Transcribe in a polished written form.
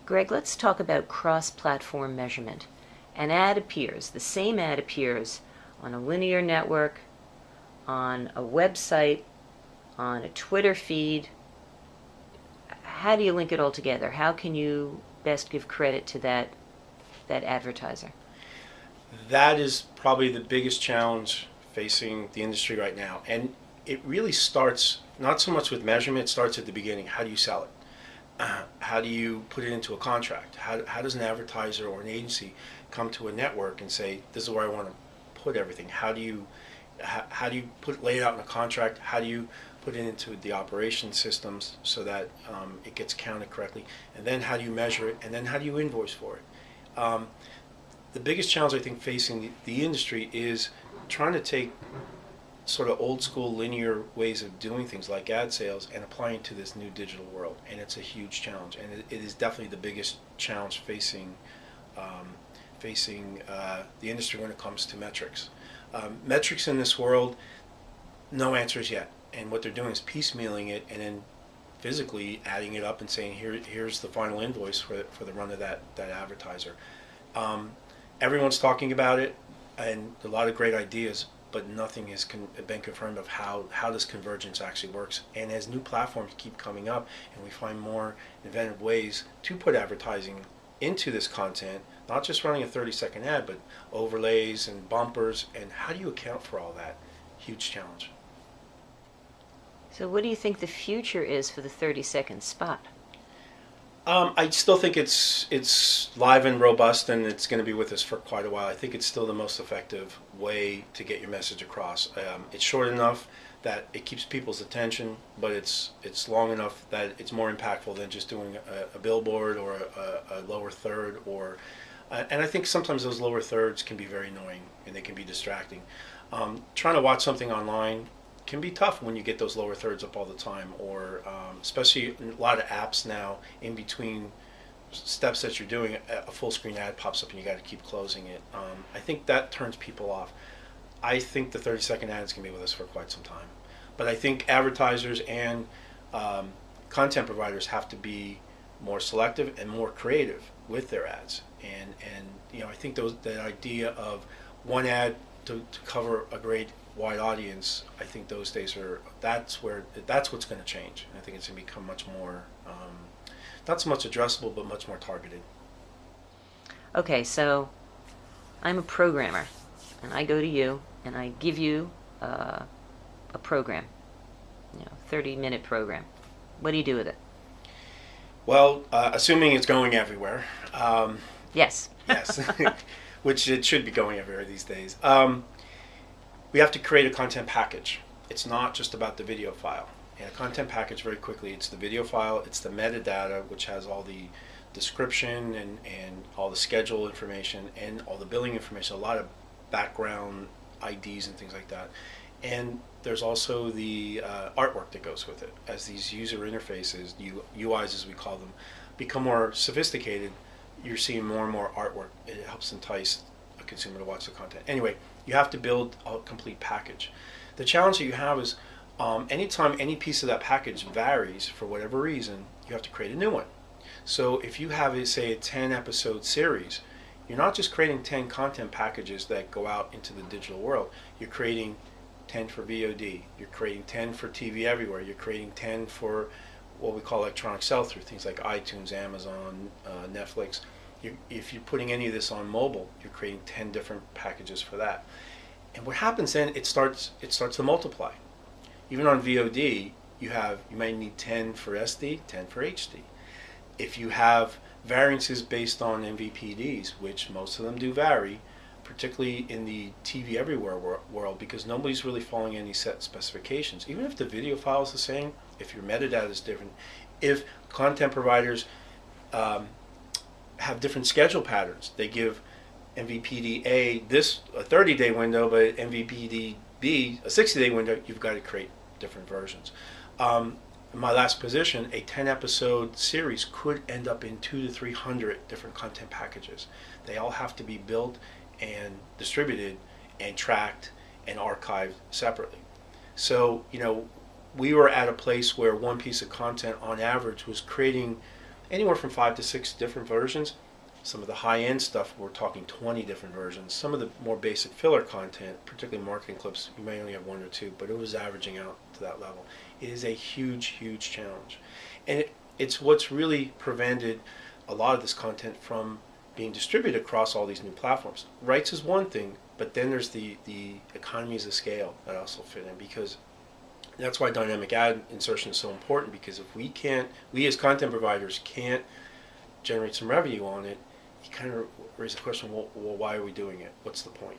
Greg, let's talk about cross-platform measurement. An ad appears, the same ad appears on a linear network, on a website, on a Twitter feed. How do you link it all together? How can you best give credit to that advertiser? That is probably the biggest challenge facing the industry right now. And it really starts not so much with measurement, it starts at the beginning. How do you sell it? How do you put it into a contract? How does an advertiser or an agency come to a network and say, this is where I want to put everything? How do you lay it out in a contract? How do you put it into the operation systems so that it gets counted correctly? And then how do you measure it? And then how do you invoice for it? The biggest challenge I think facing the industry is trying to take sort of old school linear ways of doing things like ad sales and applying to this new digital world, and it's a huge challenge, and it is definitely the biggest challenge facing the industry when it comes to metrics. Metrics in this world, no answers yet, and what they're doing is piecemealing it and then physically adding it up and saying here's the final invoice for the run of that advertiser. Everyone's talking about it, and a lot of great ideas, but nothing has been confirmed of how this convergence actually works. And as new platforms keep coming up and we find more inventive ways to put advertising into this content, not just running a 30-second ad, but overlays and bumpers, and how do you account for all that? Huge challenge. So what do you think the future is for the 30-second spot? I still think it's live and robust, and it's going to be with us for quite a while. I think it's still the most effective way to get your message across. It's short enough that it keeps people's attention, but it's long enough that it's more impactful than just doing a billboard or a lower third. And I think sometimes those lower thirds can be very annoying and they can be distracting. Trying to watch something online can be tough when you get those lower thirds up all the time, or especially a lot of apps now, in between steps that you're doing, a full screen ad pops up and you got to keep closing it. I think that turns people off. I think the 30-second ads can be with us for quite some time, but I think advertisers and content providers have to be more selective and more creative with their ads. And I think that idea of one ad to cover a great wide audience, I think those days that's what's going to change. I think it's going to become much more not so much addressable, but much more targeted. Okay, so I'm a programmer, and I go to you and I give you a program, 30-minute program. What do you do with it? Well, assuming it's going everywhere. Yes. Yes, which it should be going everywhere these days. We have to create a content package. It's not just about the video file. And a content package, very quickly, it's the video file, it's the metadata, which has all the description and all the schedule information and all the billing information, a lot of background IDs and things like that. And there's also the artwork that goes with it. As these user interfaces, UIs as we call them, become more sophisticated, you're seeing more and more artwork. It helps entice a consumer to watch the content. Anyway, you have to build a complete package. The challenge that you have is anytime any piece of that package varies for whatever reason, you have to create a new one. So if you have, say, a 10-episode series, you're not just creating 10 content packages that go out into the digital world. You're creating 10 for VOD. You're creating 10 for TV everywhere. You're creating 10 for what we call electronic sell-through, things like iTunes, Amazon, Netflix. If you're putting any of this on mobile, you're creating 10 different packages for that. And what happens then, it starts to multiply. Even on VOD, you might need 10 for SD, 10 for HD. If you have variances based on MVPDs, which most of them do vary, particularly in the TV everywhere world, because nobody's really following any set specifications. Even if the video file is the same, if your metadata is different, if content providers have different schedule patterns, they give MVPD A a 30-day window, but MVPD B a 60-day window, you've got to create different versions. In my last position, a 10-episode series could end up in 200 to 300 different content packages. They all have to be built and distributed and tracked and archived separately. So, we were at a place where one piece of content on average was creating anywhere from 5 to 6 different versions. Some of the high-end stuff, we're talking 20 different versions. Some of the more basic filler content, particularly marketing clips, you may only have 1 or 2, but it was averaging out to that level. It is a huge, huge challenge. And it's what's really prevented a lot of this content from being distributed across all these new platforms. Rights is one thing, but then there's the economies of scale that also fit in, because that's why dynamic ad insertion is so important, because if we as content providers can't generate some revenue on it, you kind of raise the question, well, why are we doing it? What's the point?